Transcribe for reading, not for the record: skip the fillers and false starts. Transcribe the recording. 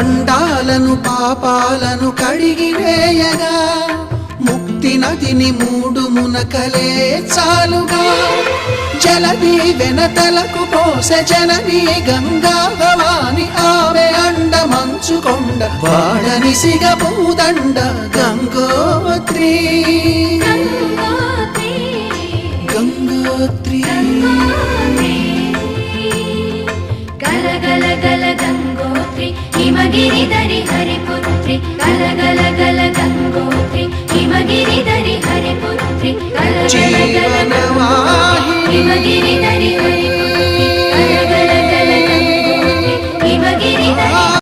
గండాలను పాపాలను కడిగివేయగా ముక్తి నదిని మూడు మునకలే చాలుగా జలది వెనతలకు పోసె జనని గంగా భవాని ఆమె అండ మంచుకొండ వాడని సిగ పూదండ గంగోత్రి గంగోత్రి గల గల గల గంగోత్రి హిమగిరి దరి హరిపుత్రి గల